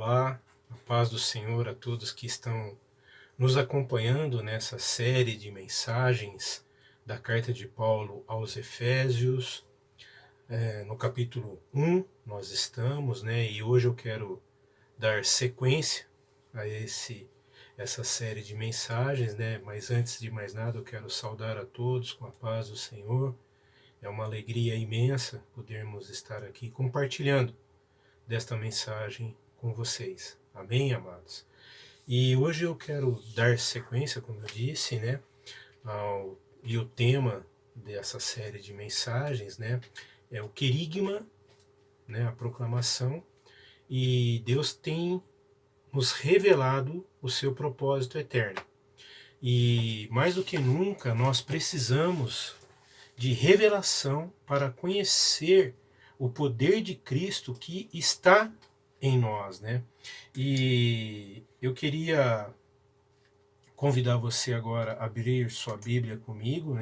Olá, a paz do Senhor a todos que estão nos acompanhando nessa série de mensagens da carta de Paulo aos Efésios. No capítulo 1 nós estamos, e hoje eu quero dar sequência a essa série de mensagens, mas antes de mais nada eu quero saudar a todos com a paz do Senhor. É uma alegria imensa podermos estar aqui compartilhando desta mensagem com vocês. Amém, amados? E hoje eu quero dar sequência, como eu disse, e o tema dessa série de mensagens, é o querigma, a proclamação, e Deus tem nos revelado o seu propósito eterno. E mais do que nunca nós precisamos de revelação para conhecer o poder de Cristo que está em nós, E eu queria convidar você agora a abrir sua Bíblia comigo,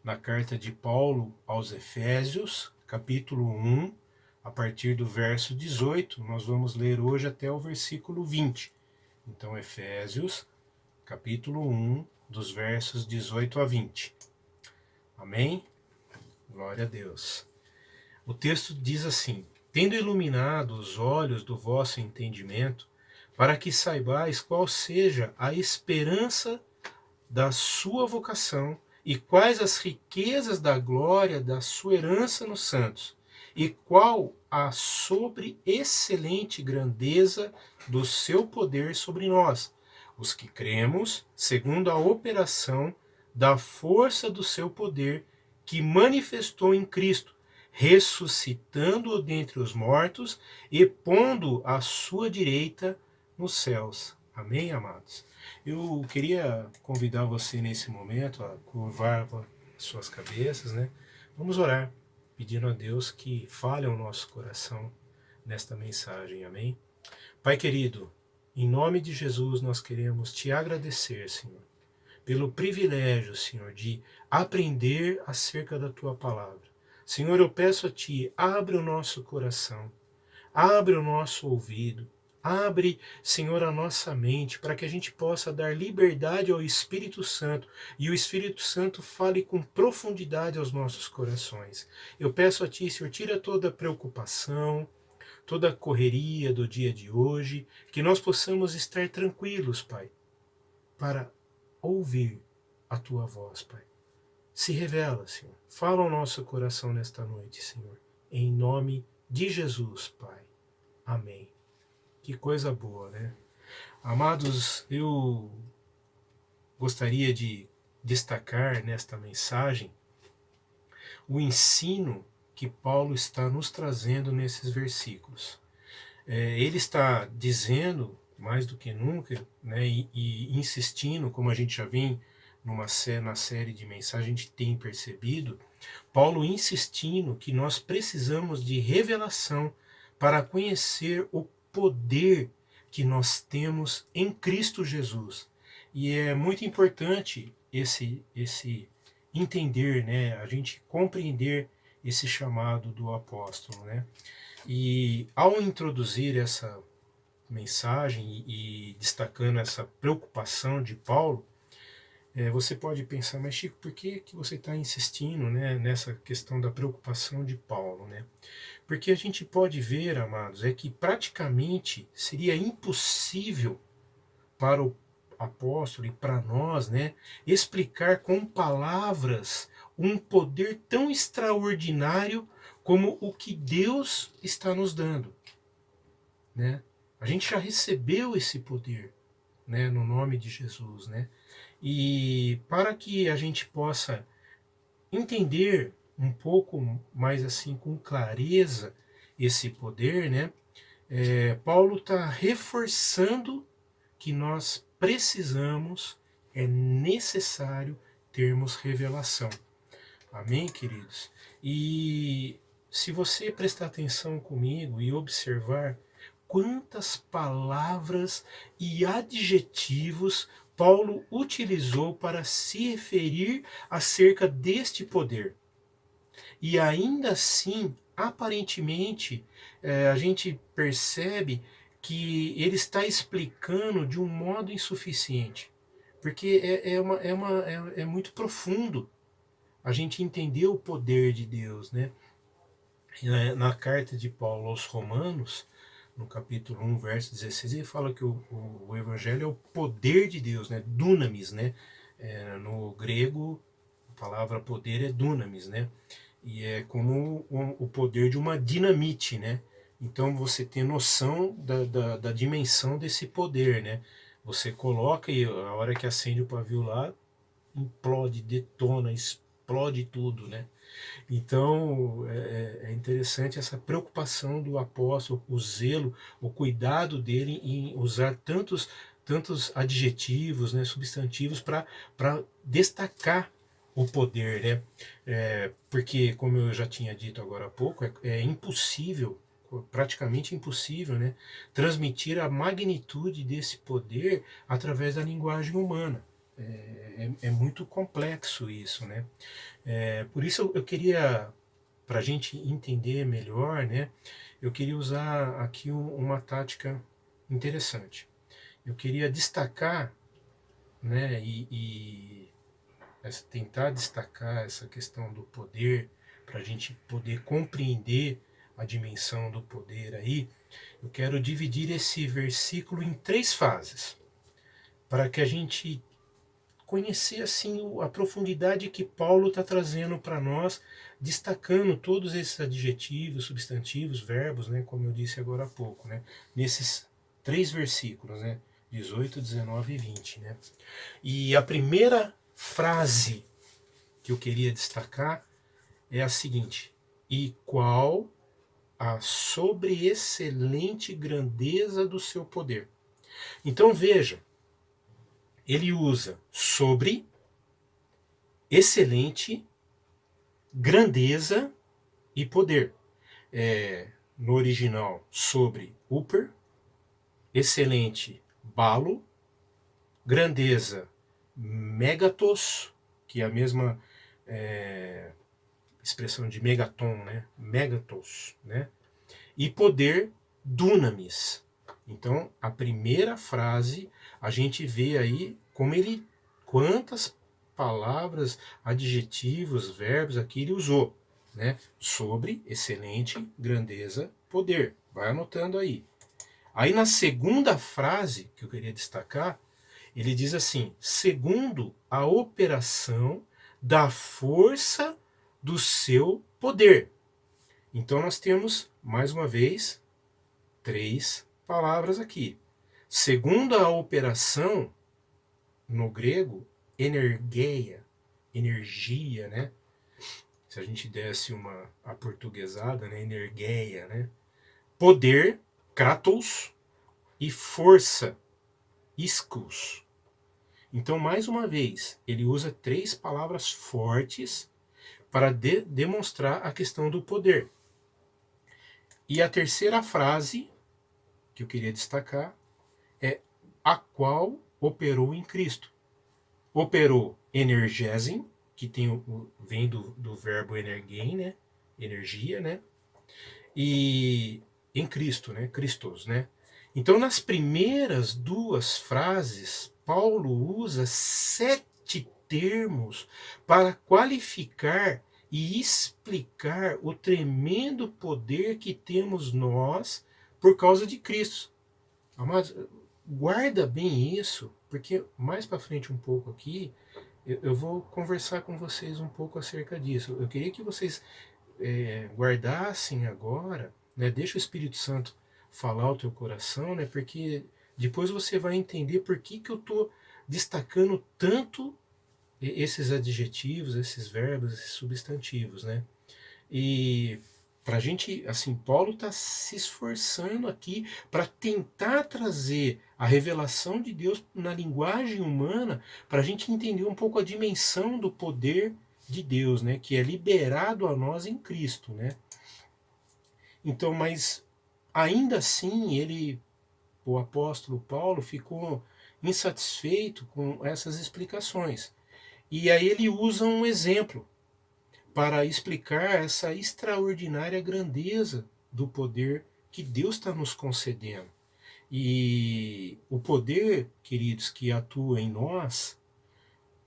na carta de Paulo aos Efésios, capítulo 1, a partir do verso 18, nós vamos ler hoje até o versículo 20. Então, Efésios, capítulo 1, dos versos 18 a 20. Amém? Glória a Deus. O texto diz assim: tendo iluminado os olhos do vosso entendimento, para que saibais qual seja a esperança da sua vocação e quais as riquezas da glória da sua herança nos santos, e qual a sobre-excelente grandeza do seu poder sobre nós, os que cremos, segundo a operação da força do seu poder, que manifestou em Cristo, ressuscitando-o dentre os mortos e pondo à sua direita nos céus. Amém, amados? Eu queria convidar você nesse momento a curvar suas cabeças, Vamos orar, pedindo a Deus que fale ao nosso coração nesta mensagem, amém? Pai querido, em nome de Jesus nós queremos te agradecer, Senhor, pelo privilégio, Senhor, de aprender acerca da tua palavra. Senhor, eu peço a ti, abre o nosso coração, abre o nosso ouvido, abre, Senhor, a nossa mente, para que a gente possa dar liberdade ao Espírito Santo e o Espírito Santo fale com profundidade aos nossos corações. Eu peço a ti, Senhor, tira toda a preocupação, toda a correria do dia de hoje, que nós possamos estar tranquilos, Pai, para ouvir a tua voz, Pai. Se revela, Senhor. Fala ao nosso coração nesta noite, Senhor. Em nome de Jesus, Pai. Amém. Que coisa boa, Amados, eu gostaria de destacar nesta mensagem o ensino que Paulo está nos trazendo nesses versículos. Ele está dizendo, mais do que nunca, e insistindo, como a gente já vem na série de mensagens, a gente tem percebido, Paulo insistindo que nós precisamos de revelação para conhecer o poder que nós temos em Cristo Jesus. E é muito importante esse entender, a gente compreender esse chamado do apóstolo, E ao introduzir essa mensagem e destacando essa preocupação de Paulo, você pode pensar, mas Chico, por que você está insistindo nessa questão da preocupação de Paulo? Porque a gente pode ver, amados, é que praticamente seria impossível para o apóstolo e para nós, explicar com palavras um poder tão extraordinário como o que Deus está nos dando. A gente já recebeu esse poder, no nome de Jesus, E para que a gente possa entender um pouco mais assim com clareza esse poder, Paulo está reforçando que nós precisamos, é necessário termos revelação. Amém, queridos? E se você prestar atenção comigo e observar quantas palavras e adjetivos Paulo utilizou para se referir acerca deste poder. E ainda assim, aparentemente, a gente percebe que ele está explicando de um modo insuficiente, porque é muito profundo a gente entender o poder de Deus, né? Na carta de Paulo aos Romanos, no capítulo 1, verso 16, ele fala que o evangelho é o poder de Deus, né? Dunamis, né? No grego, a palavra poder é dunamis, né? E é como o poder de uma dinamite, né? Então você tem noção da dimensão desse poder, né? Você coloca e a hora que acende o pavio lá, implode, detona, explode tudo, né? Então é interessante essa preocupação do apóstolo, o zelo, o cuidado dele em usar tantos adjetivos, né, substantivos para destacar o poder, né? Porque, como eu já tinha dito agora há pouco, é impossível, praticamente impossível, né, transmitir a magnitude desse poder através da linguagem humana. É muito complexo isso, né? Por isso eu queria, para a gente entender melhor, né, eu queria usar aqui uma tática interessante. Eu queria destacar, né, tentar destacar essa questão do poder, para a gente poder compreender a dimensão do poder aí. Eu quero dividir esse versículo em 3 fases, para que a gente conhecer assim a profundidade que Paulo está trazendo para nós, destacando todos esses adjetivos, substantivos, verbos, né, como eu disse agora há pouco, né, nesses 3 versículos, né, 18, 19 e 20. Né. E a primeira frase que eu queria destacar é a seguinte: e qual a sobreexcelente grandeza do seu poder. Então veja, ele usa sobre, excelente, grandeza e poder. No original, sobre, upper, excelente, balo, grandeza, megatos, que é a mesma expressão de megaton, né? Megatos, né? E poder, dunamis. Então, a primeira frase, a gente vê aí como ele, quantas palavras, adjetivos, verbos aqui ele usou, né? Sobre, excelente, grandeza, poder. Vai anotando aí. Aí na segunda frase que eu queria destacar, ele diz assim: segundo a operação da força do seu poder. Então nós temos, mais uma vez, 3 palavras aqui. Segundo a operação, no grego, energeia, energia, né? Se a gente desse uma aportuguesada, né? Energeia, né? Poder, kratos, e força, ischus. Então, mais uma vez, ele usa 3 palavras fortes para demonstrar a questão do poder. E a terceira frase que eu queria destacar é a qual operou em Cristo. Operou energesem, que vem do verbo energein, né? Energia, né? E em Cristo, né? Christos, né? Então, nas primeiras 2 frases, Paulo usa 7 termos para qualificar e explicar o tremendo poder que temos nós por causa de Cristo. Amados, guarda bem isso, porque mais para frente um pouco aqui, eu vou conversar com vocês um pouco acerca disso. Eu queria que vocês guardassem agora, né? Deixa o Espírito Santo falar o teu coração, né? Porque depois você vai entender por que eu estou destacando tanto esses adjetivos, esses verbos, esses substantivos, né? E para a gente, assim, Paulo está se esforçando aqui para tentar trazer a revelação de Deus na linguagem humana, para a gente entender um pouco a dimensão do poder de Deus, né, que é liberado a nós em Cristo, né? Então, mas ainda assim, o apóstolo Paulo ficou insatisfeito com essas explicações. E aí ele usa um exemplo para explicar essa extraordinária grandeza do poder que Deus está nos concedendo. E o poder, queridos, que atua em nós,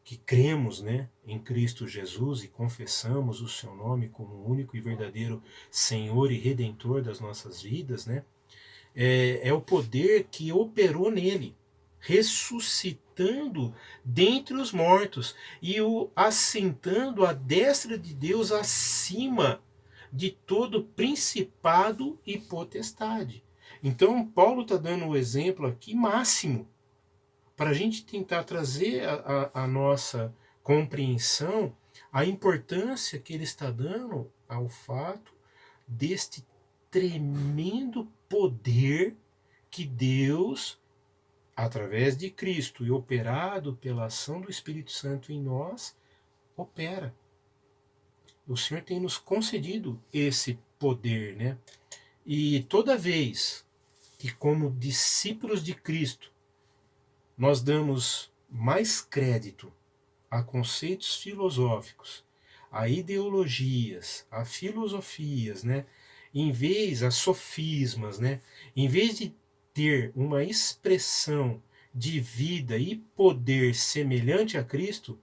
que cremos, né, em Cristo Jesus e confessamos o seu nome como o único e verdadeiro Senhor e Redentor das nossas vidas, né, é o poder que operou nele, ressuscitando dentre os mortos e o assentando à destra de Deus acima de todo principado e potestade. Então, Paulo está dando o exemplo aqui máximo para a gente tentar trazer a nossa compreensão a importância que ele está dando ao fato deste tremendo poder que Deus, através de Cristo e operado pela ação do Espírito Santo em nós, opera. O Senhor tem nos concedido esse poder, né? E toda vez que, como discípulos de Cristo, nós damos mais crédito a conceitos filosóficos, a ideologias, a filosofias, né? Em vez a sofismas, né? Em vez de ter uma expressão de vida e poder semelhante a Cristo,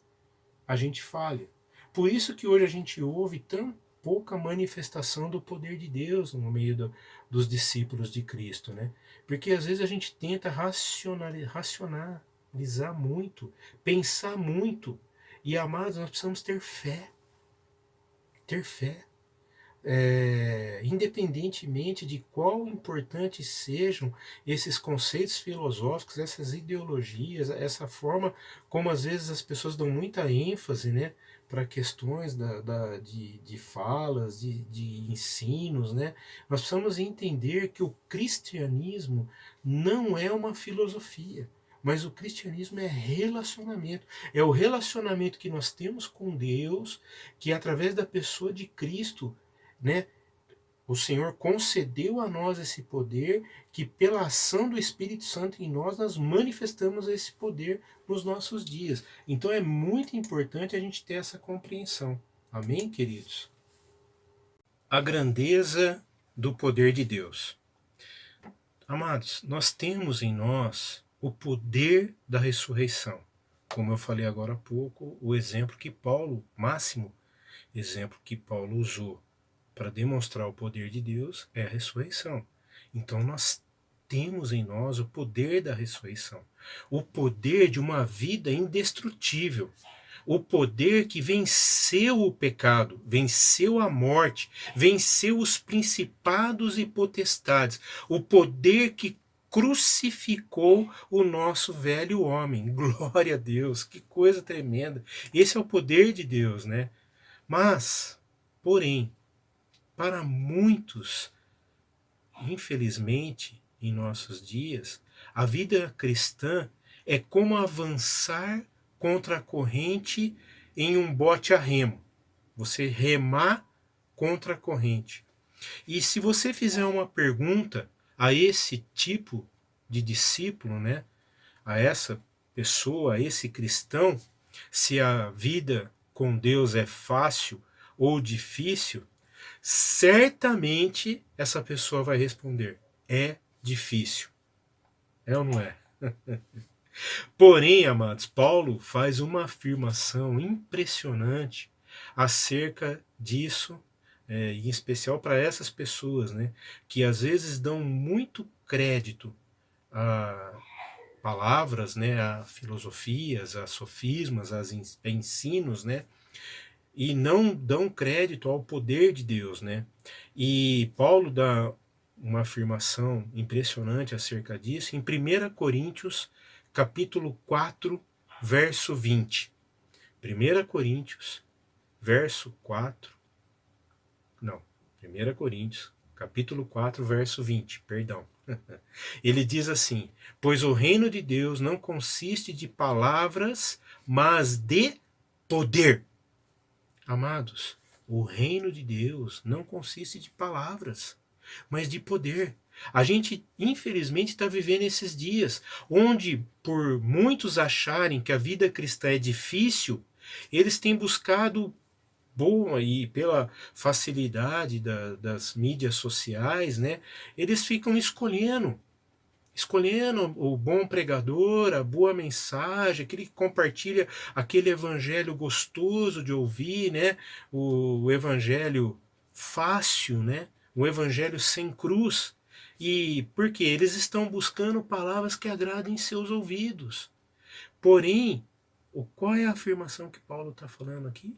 a gente falha. Por isso que hoje a gente ouve tão pouca manifestação do poder de Deus no meio dos discípulos de Cristo, né? Porque às vezes a gente tenta racionalizar muito, pensar muito. E amados, nós precisamos ter fé. Ter fé. Independentemente de quão importantes sejam esses conceitos filosóficos, essas ideologias, essa forma como às vezes as pessoas dão muita ênfase, né, para questões de falas, de ensinos, né, nós precisamos entender que o cristianismo não é uma filosofia, mas o cristianismo é relacionamento. É o relacionamento que nós temos com Deus, que através da pessoa de Cristo, né, o Senhor concedeu a nós esse poder, que pela ação do Espírito Santo em nós manifestamos esse poder nos nossos dias. Então é muito importante a gente ter essa compreensão. Amém, queridos? A grandeza do poder de Deus. Amados, nós temos em nós o poder da ressurreição. Como eu falei agora há pouco, o exemplo que Paulo, máximo exemplo que Paulo usou para demonstrar o poder de Deus é a ressurreição. Então nós temos em nós o poder da ressurreição, o poder de uma vida indestrutível, o poder que venceu o pecado, venceu a morte, venceu os principados e potestades, o poder que crucificou o nosso velho homem. Glória a Deus, que coisa tremenda. Esse é o poder de Deus, né? Mas, porém, para muitos, infelizmente, em nossos dias, a vida cristã é como avançar contra a corrente em um bote a remo. Você remar contra a corrente. E se você fizer uma pergunta a esse tipo de discípulo, né, a essa pessoa, a esse cristão, se a vida com Deus é fácil ou difícil, certamente essa pessoa vai responder: é difícil. É ou não é? Porém, amados, Paulo faz uma afirmação impressionante acerca disso, em especial para essas pessoas, né, que às vezes dão muito crédito a palavras, né, a filosofias, a sofismas, a ensinos, né, e não dão crédito ao poder de Deus, né? E Paulo dá uma afirmação impressionante acerca disso em 1 Coríntios, capítulo 4, verso 20. 1 Coríntios, verso 4. Não, 1 Coríntios, capítulo 4, verso 20, perdão. Ele diz assim: pois o reino de Deus não consiste de palavras, mas de poder. Amados, o reino de Deus não consiste de palavras, mas de poder. A gente, infelizmente, está vivendo esses dias onde, por muitos acharem que a vida cristã é difícil, eles têm buscado, bom, e pela facilidade das mídias sociais, né, eles ficam escolhendo escolhendo o bom pregador, a boa mensagem, aquele que compartilha aquele evangelho gostoso de ouvir, né? O evangelho fácil, né? O evangelho sem cruz. E porque eles estão buscando palavras que agradem seus ouvidos. Porém, qual é a afirmação que Paulo está falando aqui?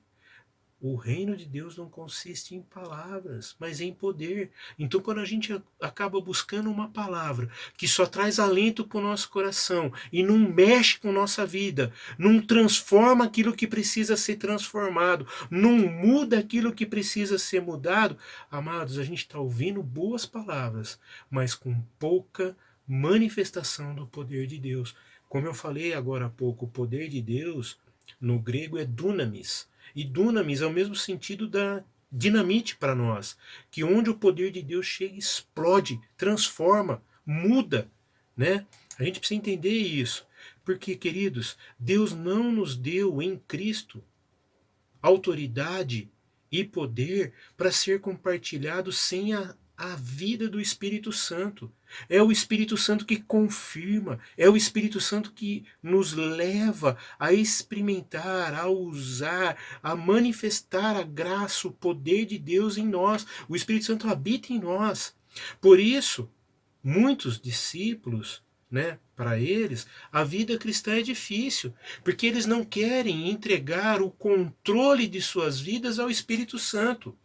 O reino de Deus não consiste em palavras, mas em poder. Então, quando a gente acaba buscando uma palavra que só traz alento para o nosso coração e não mexe com nossa vida, não transforma aquilo que precisa ser transformado, não muda aquilo que precisa ser mudado, amados, a gente está ouvindo boas palavras, mas com pouca manifestação do poder de Deus. Como eu falei agora há pouco, o poder de Deus no grego é dunamis. E dunamis é o mesmo sentido da dinamite para nós, que onde o poder de Deus chega, explode, transforma, muda, né? A gente precisa entender isso, porque, queridos, Deus não nos deu em Cristo autoridade e poder para ser compartilhado sem a vida do Espírito Santo. É o Espírito Santo que confirma, é o Espírito Santo que nos leva a experimentar, a usar, a manifestar a graça, o poder de Deus em nós. O Espírito Santo habita em nós. Por isso, muitos discípulos, né, para eles, a vida cristã é difícil, porque eles não querem entregar o controle de suas vidas ao Espírito Santo.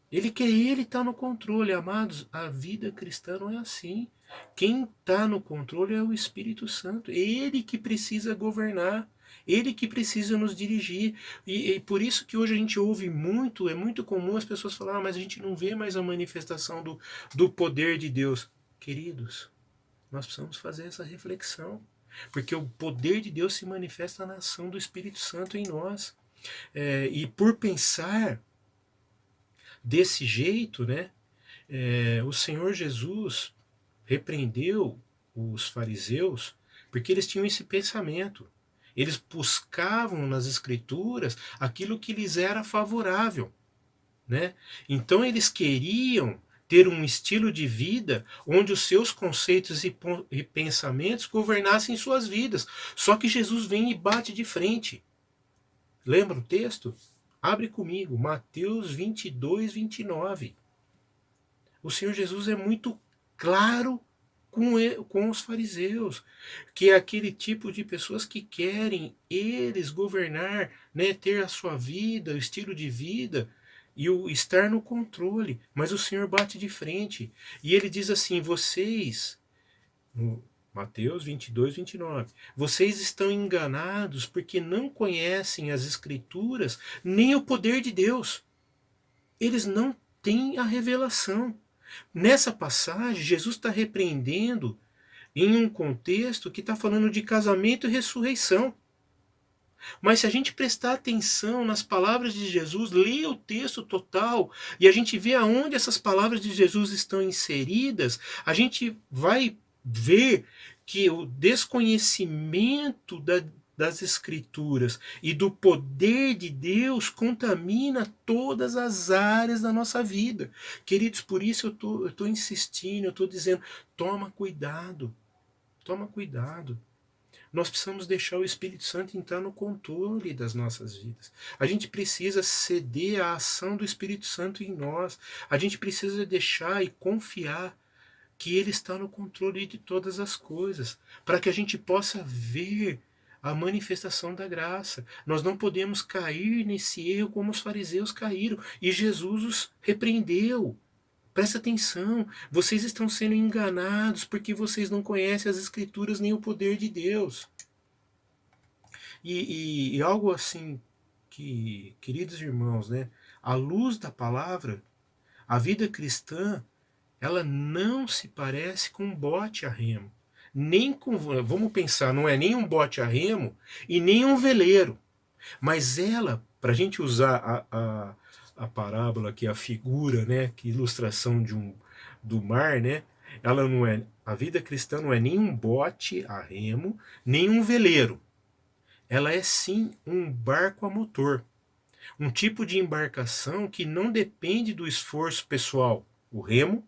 Ele quer ele estar no controle, amados. A vida cristã não é assim. Quem está no controle é o Espírito Santo. É ele que precisa governar. Ele que precisa nos dirigir. E por isso que hoje a gente ouve muito, é muito comum as pessoas falarem, mas a gente não vê mais a manifestação do poder de Deus. Queridos, nós precisamos fazer essa reflexão. Porque o poder de Deus se manifesta na ação do Espírito Santo em nós. E por pensar desse jeito, né, o Senhor Jesus repreendeu os fariseus porque eles tinham esse pensamento. Eles buscavam nas escrituras aquilo que lhes era favorável, né? Então eles queriam ter um estilo de vida onde os seus conceitos e pensamentos governassem suas vidas. Só que Jesus vem e bate de frente. Lembra o texto? Abre comigo, Mateus 22, 29. O Senhor Jesus é muito claro com os fariseus, que é aquele tipo de pessoas que querem eles governar, né, ter a sua vida, o estilo de vida e o estar no controle. Mas o Senhor bate de frente e ele diz assim: vocês, no Mateus 22, 29, vocês estão enganados porque não conhecem as Escrituras nem o poder de Deus. Eles não têm a revelação. Nessa passagem, Jesus está repreendendo em um contexto que está falando de casamento e ressurreição. Mas se a gente prestar atenção nas palavras de Jesus, ler o texto total, e a gente vê aonde essas palavras de Jesus estão inseridas, a gente vai ver que o desconhecimento das Escrituras e do poder de Deus contamina todas as áreas da nossa vida. Queridos, por isso eu estou insistindo, eu estou dizendo, toma cuidado, toma cuidado. Nós precisamos deixar o Espírito Santo entrar no controle das nossas vidas. A gente precisa ceder à ação do Espírito Santo em nós. A gente precisa deixar e confiar que Ele está no controle de todas as coisas, para que a gente possa ver a manifestação da graça. Nós não podemos cair nesse erro como os fariseus caíram, e Jesus os repreendeu. Presta atenção, vocês estão sendo enganados porque vocês não conhecem as Escrituras nem o poder de Deus. E algo assim que, queridos irmãos, né, à luz da palavra, a vida cristã, ela não se parece com um bote a remo. Nem com, vamos pensar, não é nem um bote a remo e nem um veleiro. Mas ela, para a gente usar a parábola aqui, a figura, né, que ilustração do mar, né, ela não é, a vida cristã não é nem um bote a remo, nem um veleiro. Ela é sim um barco a motor. Um tipo de embarcação que não depende do esforço pessoal, o remo,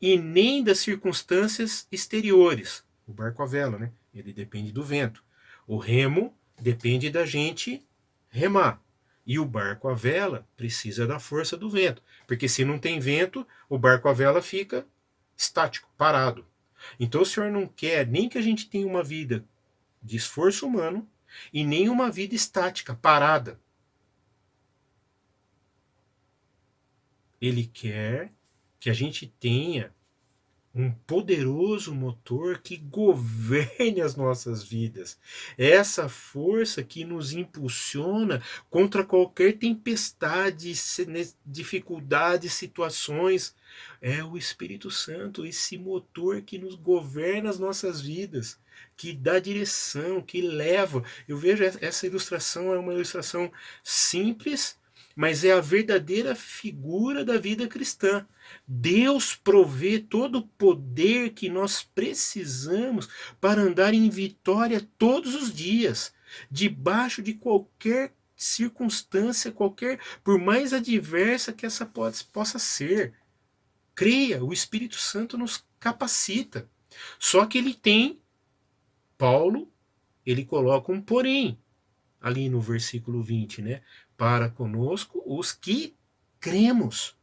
e nem das circunstâncias exteriores. O barco à vela, né? Ele depende do vento. O remo depende da gente remar. E o barco à vela precisa da força do vento. Porque se não tem vento, o barco à vela fica estático, parado. Então o Senhor não quer nem que a gente tenha uma vida de esforço humano e nem uma vida estática, parada. Ele quer que a gente tenha um poderoso motor que governe as nossas vidas. Essa força que nos impulsiona contra qualquer tempestade, dificuldade, situações. É o Espírito Santo, esse motor que nos governa as nossas vidas, que dá direção, que leva. Eu vejo essa ilustração, é uma ilustração simples, mas é a verdadeira figura da vida cristã. Deus provê todo o poder que nós precisamos para andar em vitória todos os dias, debaixo de qualquer circunstância, por mais adversa que essa possa ser. Creia, o Espírito Santo nos capacita. Só que Paulo, ele coloca um porém, ali no versículo 20, né? Para conosco os que cremos.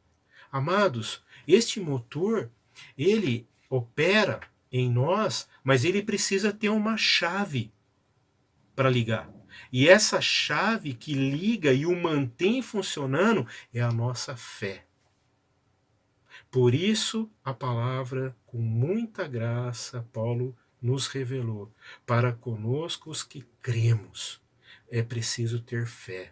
Amados, este motor, ele opera em nós, mas ele precisa ter uma chave para ligar. E essa chave que liga e o mantém funcionando é a nossa fé. Por isso, a palavra, com muita graça, Paulo nos revelou: para conosco os que cremos, é preciso ter fé.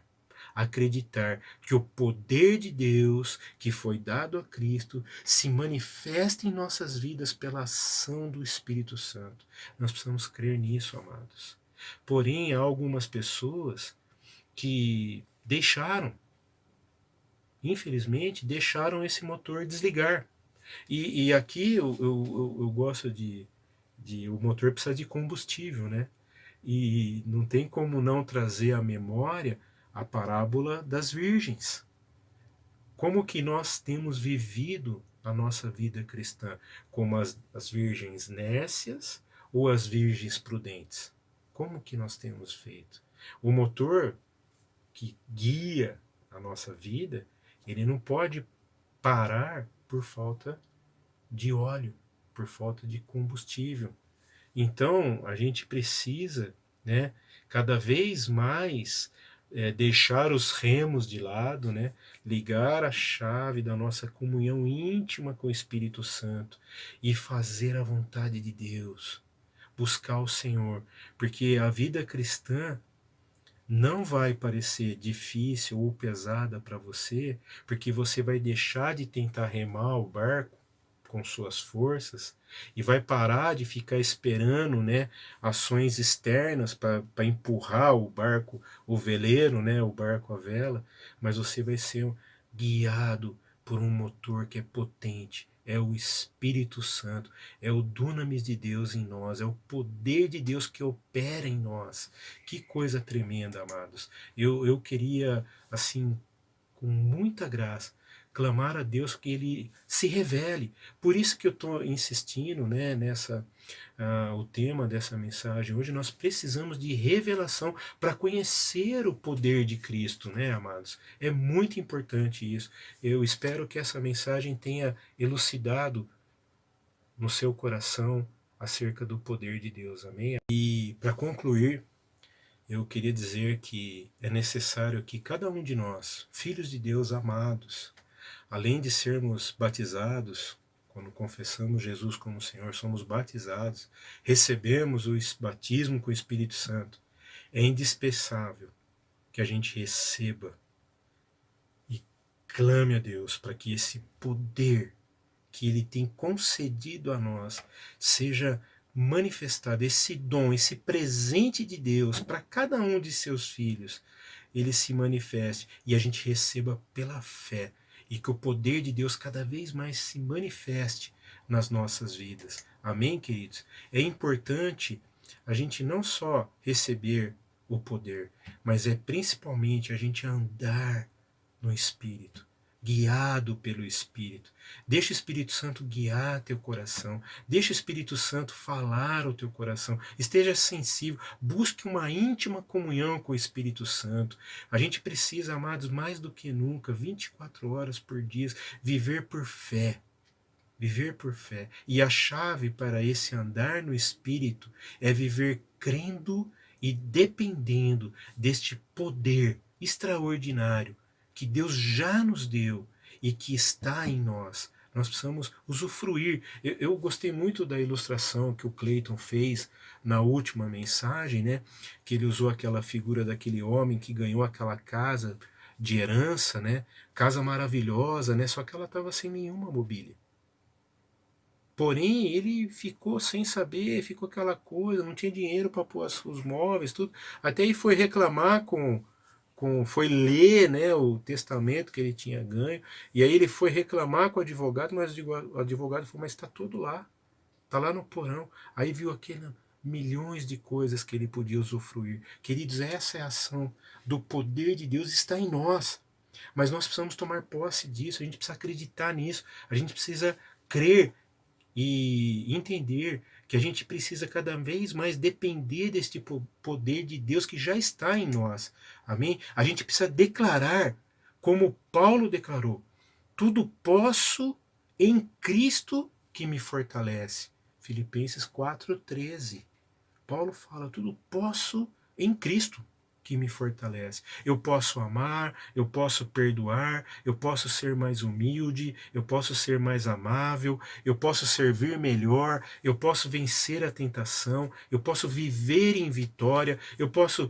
Acreditar que o poder de Deus que foi dado a Cristo se manifesta em nossas vidas pela ação do Espírito Santo. Nós precisamos crer nisso, amados. Porém, há algumas pessoas que infelizmente, deixaram esse motor desligar. E aqui eu gosto o motor precisa de combustível, né? E não tem como não trazer à memória a parábola das virgens. Como que nós temos vivido a nossa vida cristã? Como as virgens nécias ou as virgens prudentes? Como que nós temos feito? O motor que guia a nossa vida, ele não pode parar por falta de óleo, por falta de combustível. Então, a gente precisa, né, cada vez mais deixar os remos de lado, né, ligar a chave da nossa comunhão íntima com o Espírito Santo e fazer a vontade de Deus, buscar o Senhor, porque a vida cristã não vai parecer difícil ou pesada para você, porque você vai deixar de tentar remar o barco com suas forças e vai parar de ficar esperando, né, ações externas para empurrar o barco, o veleiro, né, o barco à vela, mas você vai ser guiado por um motor que é potente. É o Espírito Santo, é o dunamis de Deus em nós, é o poder de Deus que opera em nós. Que coisa tremenda, amados. Eu queria, assim, com muita graça, clamar a Deus que Ele se revele. Por isso que eu estou insistindo, né, o tema dessa mensagem hoje. Nós precisamos de revelação para conhecer o poder de Cristo, né, amados? É muito importante isso. Eu espero que essa mensagem tenha elucidado no seu coração acerca do poder de Deus, amém? E para concluir, eu queria dizer que é necessário que cada um de nós, filhos de Deus amados, além de sermos batizados, quando confessamos Jesus como Senhor, somos batizados, recebemos o batismo com o Espírito Santo. É indispensável que a gente receba e clame a Deus para que esse poder que Ele tem concedido a nós seja manifestado, esse dom, esse presente de Deus para cada um de seus filhos, ele se manifeste e a gente receba pela fé, e que o poder de Deus cada vez mais se manifeste nas nossas vidas. Amém, queridos? É importante a gente não só receber o poder, mas é principalmente a gente andar no Espírito, guiado pelo Espírito. Deixa o Espírito Santo guiar teu coração. Deixa o Espírito Santo falar o teu coração. Esteja sensível. Busque uma íntima comunhão com o Espírito Santo. A gente precisa, amados, mais do que nunca, 24 horas por dia, viver por fé. Viver por fé. E a chave para esse andar no Espírito é viver crendo e dependendo deste poder extraordinário que Deus já nos deu e que está em nós. Nós precisamos usufruir. Eu gostei muito da ilustração que o Clayton fez na última mensagem, né? Que ele usou aquela figura daquele homem que ganhou aquela casa de herança, né? Casa maravilhosa, né? Só que ela estava sem nenhuma mobília. Porém, ele ficou sem saber, ficou aquela coisa, não tinha dinheiro para pôr os móveis, tudo. Até ele foi reclamar foi ler, né, o testamento que ele tinha ganho, e aí ele foi reclamar com o advogado, mas o advogado falou, mas está tudo lá, está lá no porão. Aí viu aquele milhões de coisas que ele podia usufruir. Queridos, essa é a ação do poder de Deus, está em nós. Mas nós precisamos tomar posse disso, a gente precisa acreditar nisso, a gente precisa crer e entender que a gente precisa cada vez mais depender deste poder de Deus que já está em nós. Amém? A gente precisa declarar, como Paulo declarou: tudo posso em Cristo que me fortalece. Filipenses 4,13. Paulo fala: tudo posso em Cristo que me fortalece. Eu posso amar, eu posso perdoar, eu posso ser mais humilde, eu posso ser mais amável, eu posso servir melhor, eu posso vencer a tentação, eu posso viver em vitória, eu posso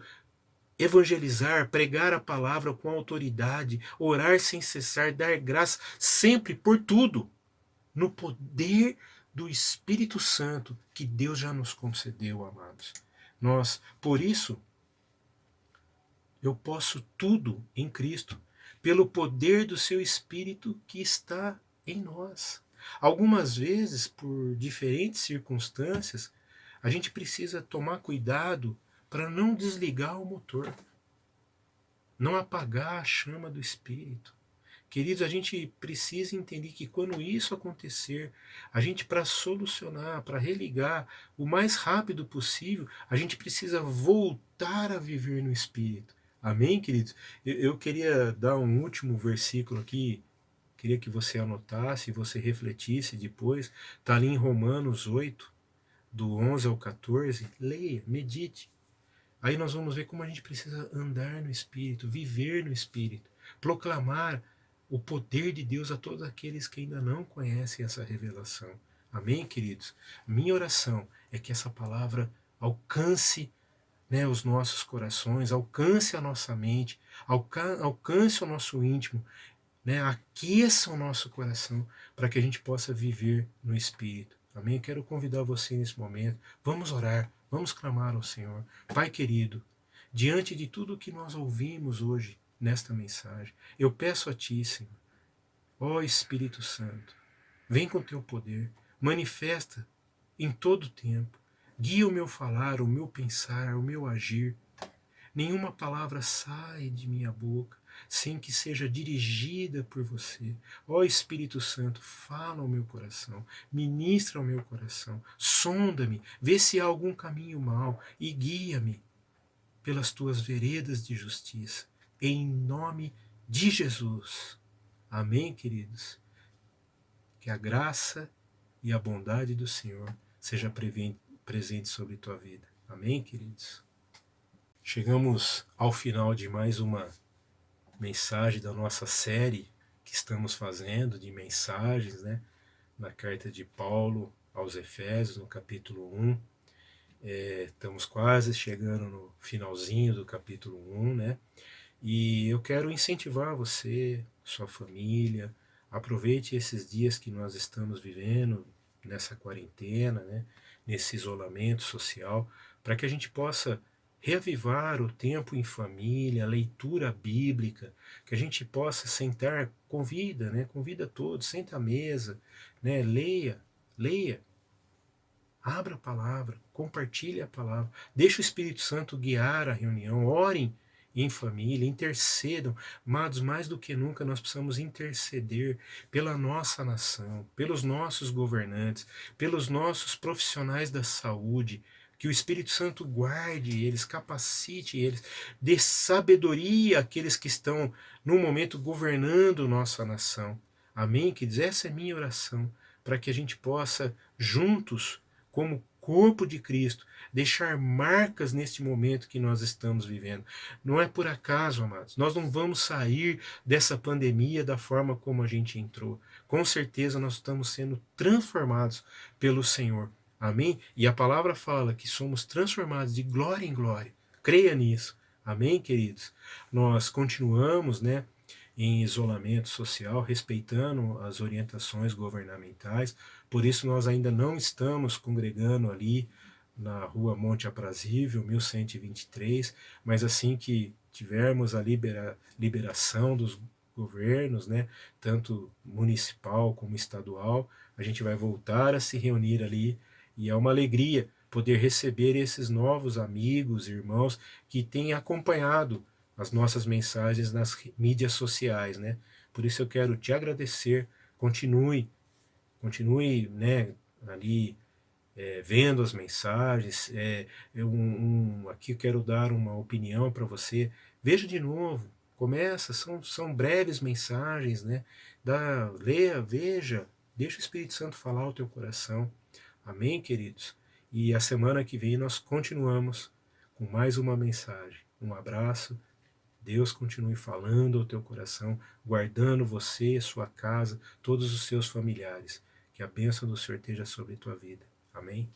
evangelizar, pregar a palavra com autoridade, orar sem cessar, dar graça sempre por tudo, no poder do Espírito Santo que Deus já nos concedeu, amados. Por isso, eu posso tudo em Cristo, pelo poder do seu Espírito que está em nós. Algumas vezes, por diferentes circunstâncias, a gente precisa tomar cuidado para não desligar o motor, não apagar a chama do Espírito. Queridos, a gente precisa entender que quando isso acontecer, a gente, para solucionar, para religar o mais rápido possível, a gente precisa voltar a viver no Espírito. Amém, queridos? Eu queria dar um último versículo aqui, queria que você anotasse, você refletisse depois. Está ali em Romanos 8, do 11 ao 14. Leia, medite. Aí nós vamos ver como a gente precisa andar no Espírito, viver no Espírito, proclamar o poder de Deus a todos aqueles que ainda não conhecem essa revelação. Amém, queridos? Minha oração é que essa palavra alcance, né, os nossos corações, alcance a nossa mente, alcance o nosso íntimo, né, aqueça o nosso coração para que a gente possa viver no Espírito. Amém? Eu quero convidar você nesse momento. Vamos orar, vamos clamar ao Senhor. Pai querido, diante de tudo que nós ouvimos hoje nesta mensagem, eu peço a Ti, Senhor, ó Espírito Santo, vem com Teu poder, manifesta em todo o tempo, guia o meu falar, o meu pensar, o meu agir. Nenhuma palavra sai de minha boca sem que seja dirigida por você. Ó Espírito Santo, fala ao meu coração, ministra ao meu coração, sonda-me, vê se há algum caminho mau e guia-me pelas tuas veredas de justiça. Em nome de Jesus. Amém, queridos? Que a graça e a bondade do Senhor seja presente sobre tua vida. Amém, queridos? Chegamos ao final de mais uma mensagem da nossa série que estamos fazendo de mensagens, né, na carta de Paulo aos Efésios, no capítulo 1. Estamos quase chegando no finalzinho do capítulo 1, né? E eu quero incentivar você, sua família, aproveite esses dias que nós estamos vivendo nessa quarentena, né, nesse isolamento social, para que a gente possa reavivar o tempo em família, a leitura bíblica, que a gente possa sentar, convida todos, senta à mesa, né, leia, abra a palavra, compartilhe a palavra, deixe o Espírito Santo guiar a reunião, orem em família, intercedam. Amados, mais do que nunca nós precisamos interceder pela nossa nação, pelos nossos governantes, pelos nossos profissionais da saúde, que o Espírito Santo guarde eles, capacite eles, dê sabedoria àqueles que estão no momento governando nossa nação. Amém, queridos? Essa é minha oração, para que a gente possa, juntos, como corpo de Cristo, deixar marcas neste momento que nós estamos vivendo. Não é por acaso, amados. Nós não vamos sair dessa pandemia da forma como a gente entrou. Com certeza nós estamos sendo transformados pelo Senhor. Amém? E a palavra fala que somos transformados de glória em glória. Creia nisso. Amém, queridos? Nós continuamos, né, em isolamento social, respeitando as orientações governamentais. Por isso nós ainda não estamos congregando ali na rua Monte Aprazível, 1123, mas assim que tivermos a liberação dos governos, né, tanto municipal como estadual, a gente vai voltar a se reunir ali e é uma alegria poder receber esses novos amigos, irmãos que têm acompanhado as nossas mensagens nas mídias sociais, né? Por isso eu quero te agradecer, continue, né, ali vendo as mensagens. Aqui eu quero dar uma opinião para você. Veja de novo, começa, são breves mensagens, né? Leia, veja, deixa o Espírito Santo falar ao teu coração. Amém, queridos? E a semana que vem nós continuamos com mais uma mensagem. Um abraço. Deus continue falando ao teu coração, guardando você, sua casa, todos os seus familiares. Que a bênção do Senhor esteja sobre a tua vida. Amém?